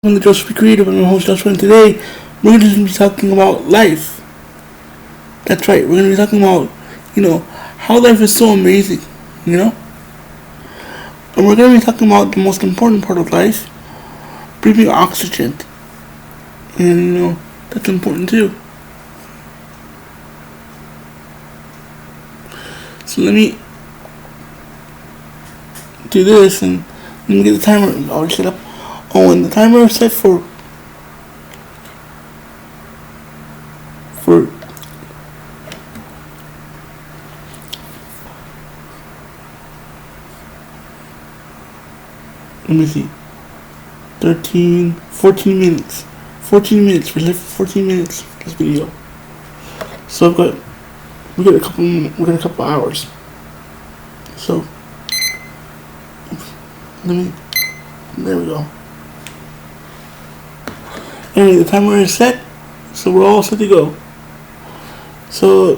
Welcome to Joseph Be Creative. I'm your host Joshua, and today we're going to be talking about life. That's right, we're going to be talking about, how life is so amazing, you know? And we're going to be talking about the most important part of life, breathing oxygen. And, that's important too. So let me do this and let me get the timer. I'll set up. Oh, and the timer is set for let me see, 14 minutes. 14 minutes. We're left for 14 minutes for this video. So we got a couple hours. So there we go. Anyway, the timer is set, so we're all set to go. So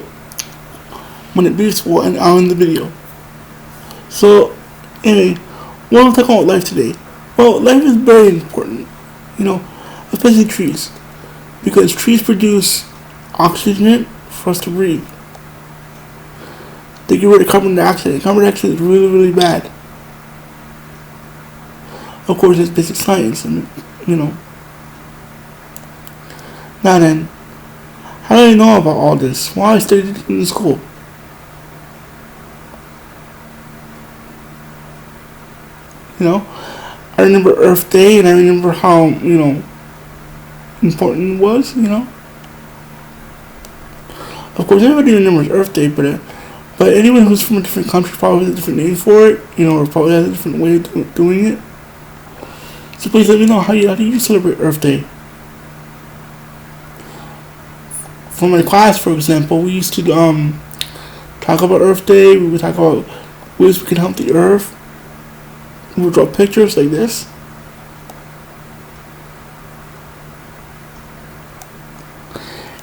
when it beeps, we'll end the video. So anyway, what we're talking about life today. Well, life is very important, especially trees, because trees produce oxygen for us to breathe. They get rid of carbon dioxide. Carbon dioxide is really, really bad. Of course, it's basic science, and Now then, how do I know about all this? Well, I studied it in school. I remember Earth Day, and I remember how, important it was, Of course, everybody remembers Earth Day, but anyone who's from a different country probably has a different name for it, or probably has a different way of doing it. So please let me know how do you celebrate Earth Day? For my class, for example, we used to talk about Earth Day. We would talk about ways we can help the Earth. We would draw pictures like this.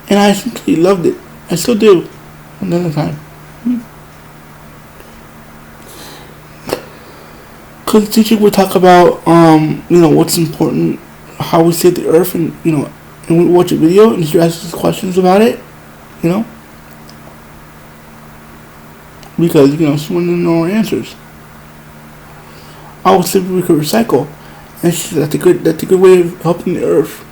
And I simply loved it. I still do. Another time. Because the teacher would talk about, what's important, how we save the Earth, and we watch a video, and he asks us questions about it, because, she wanted to know our answers. I would say we could recycle, and she said that's a good way of helping the Earth.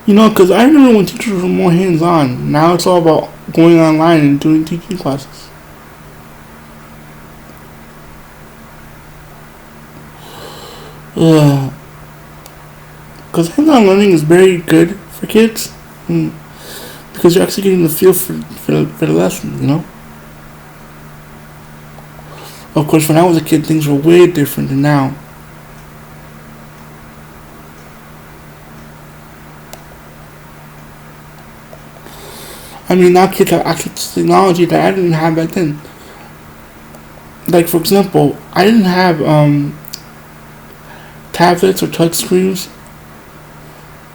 Because I remember when teachers were more hands-on. Now it's all about going online and doing teaching classes. Because hands-on learning is very good for kids. Because you're actually getting the feel for the lesson, Of course, when I was a kid, things were way different than now. I mean, now kids have access to technology that I didn't have back then. Like, for example, I didn't have tablets or touch screens.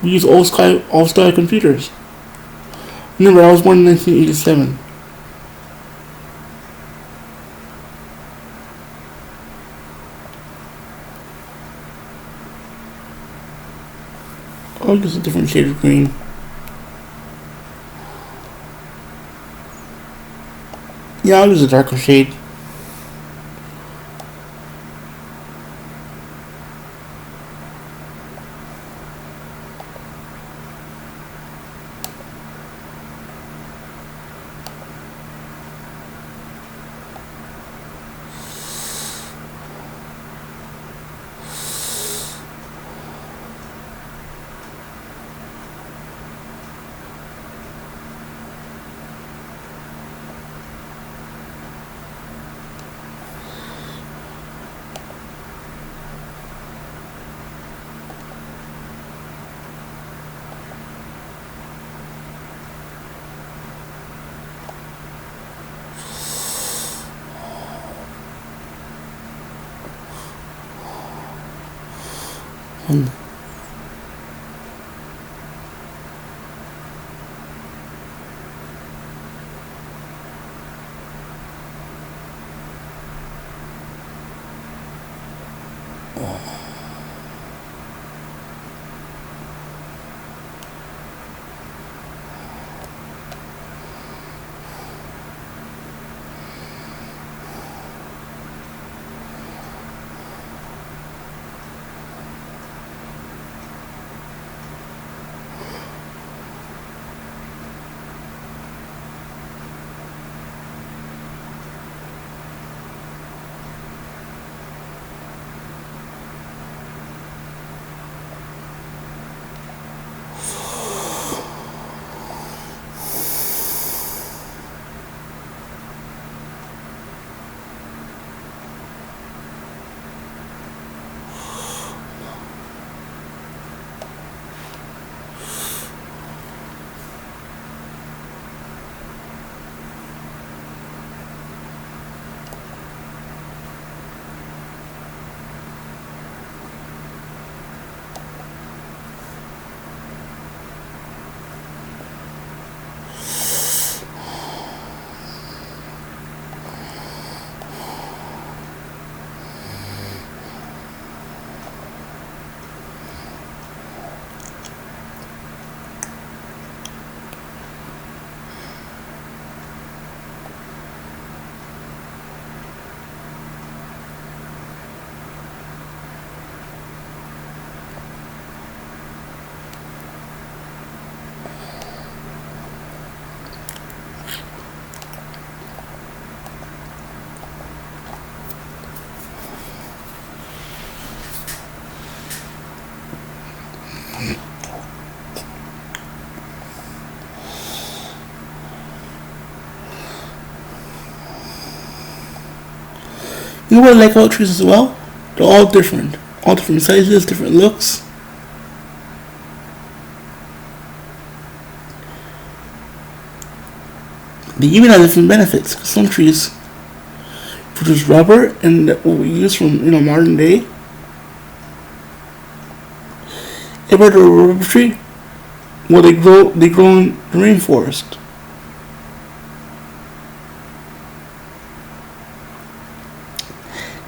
We used old-style computers. Remember, I was born in 1987. Oh, just a different shade of green. Yeah, I'll use a darker shade. And You know what I like about trees as well? They're all different sizes, different looks. They even have different benefits. Some trees produce rubber, and what we use from modern day. About a rubber tree, well, they grow in the rainforest.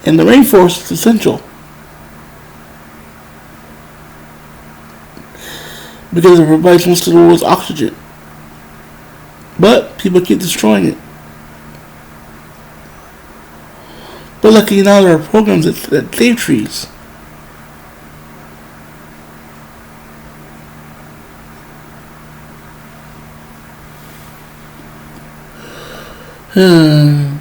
And the rainforest is essential because it provides most of the world's oxygen. But people keep destroying it. But luckily now there are programs that save trees. And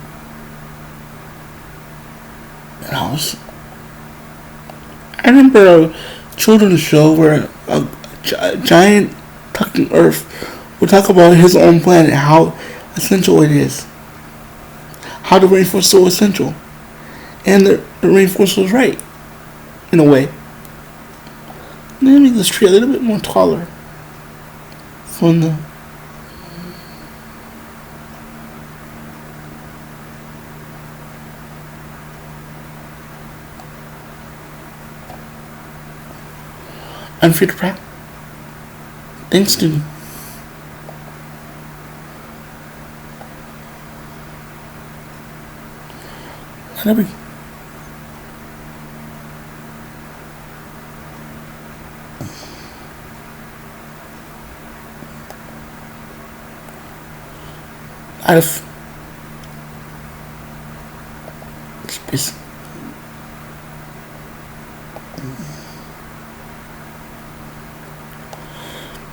I remember a children's show where a giant talking Earth would talk about his own planet, how essential it is, how the rainforest is so essential, and the rainforest was right in a way. Let me make this tree a little bit more taller from the. I'm free to practice. Thanks, student. Whatever. Out of space.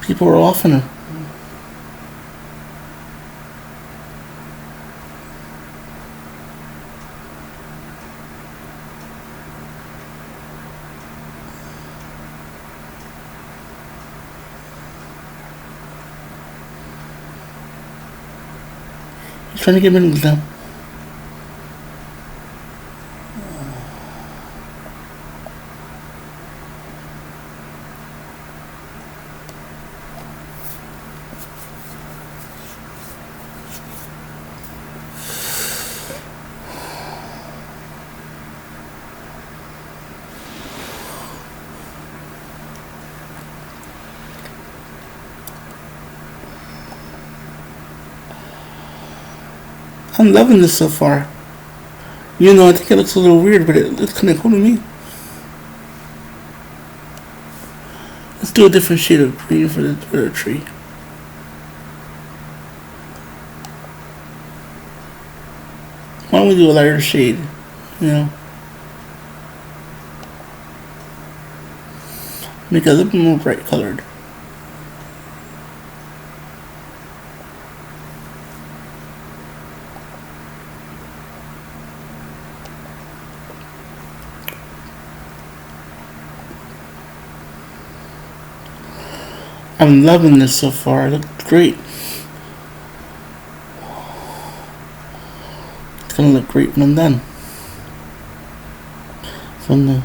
People are often trying to get rid of them. I'm loving this so far. I think it looks a little weird, but it looks kind of cool to me. Let's do a different shade of green for the tree. Why don't we do a lighter shade? You know, make it a little bit more bright colored. I'm loving this so far. It looks great. It's gonna look great when I'm done. From the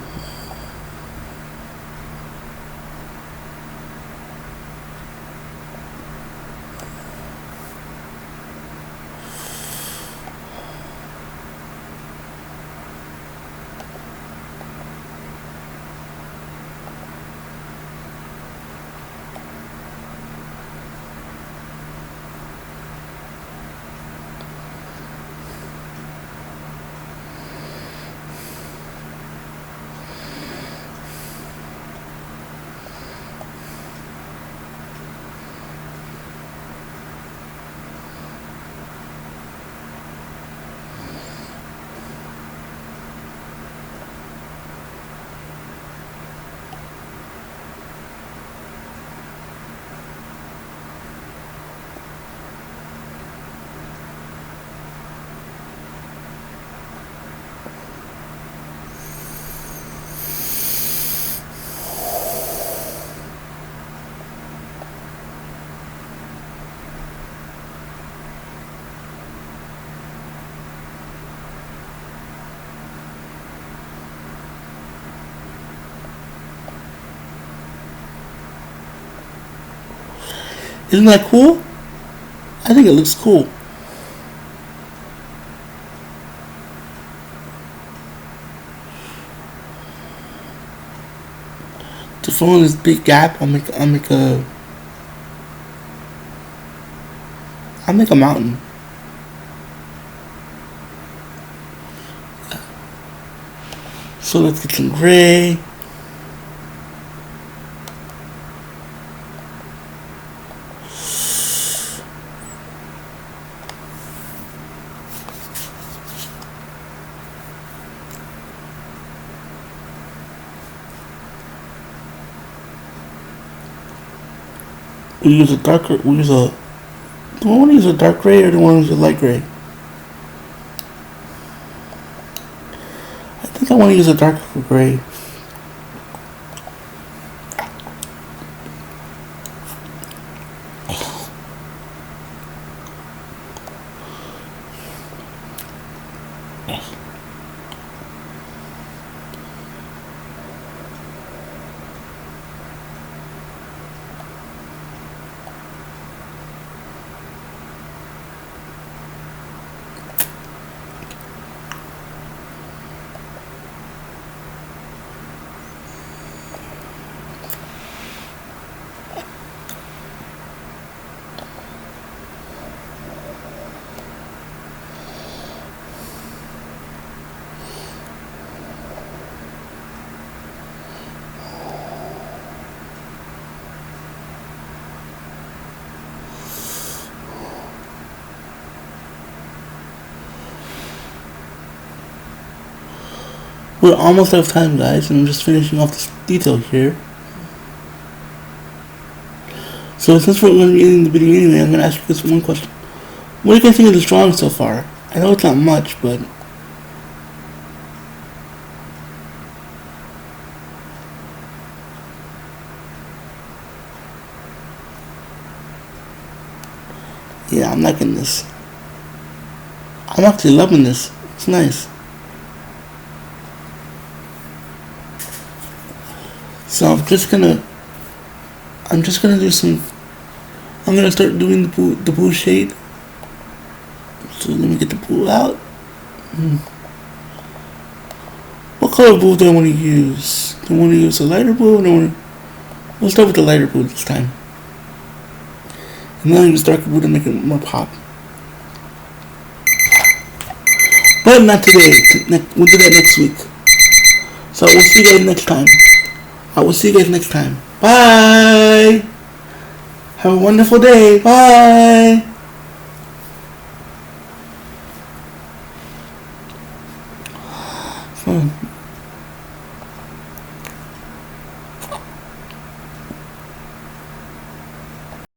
Isn't that cool? I think it looks cool. To fill in this big gap, I'll make a mountain. So let's get some gray. We use a darker. We use a. Do I want to use a dark gray or do I want to use a light gray? I think I want to use a darker gray. We're almost out of time, guys, and I'm just finishing off this detail here. So since we're going to be ending the video anyway, I'm going to ask you this one question. What do you guys think of this drawing so far? I know it's not much, but... yeah, I'm liking this. I'm actually loving this. It's nice. So I'm just gonna do some. I'm gonna start doing the blue shade. So let me get the blue out. What color blue do I want to use? Do I want to use a lighter blue? Or do I want to... We'll start with the lighter blue this time. And then I'll use darker blue to make it more pop. But not today. We'll do that next week. So we'll see you guys next time. I will see you guys next time. Bye. Have a wonderful day. Bye. Fun.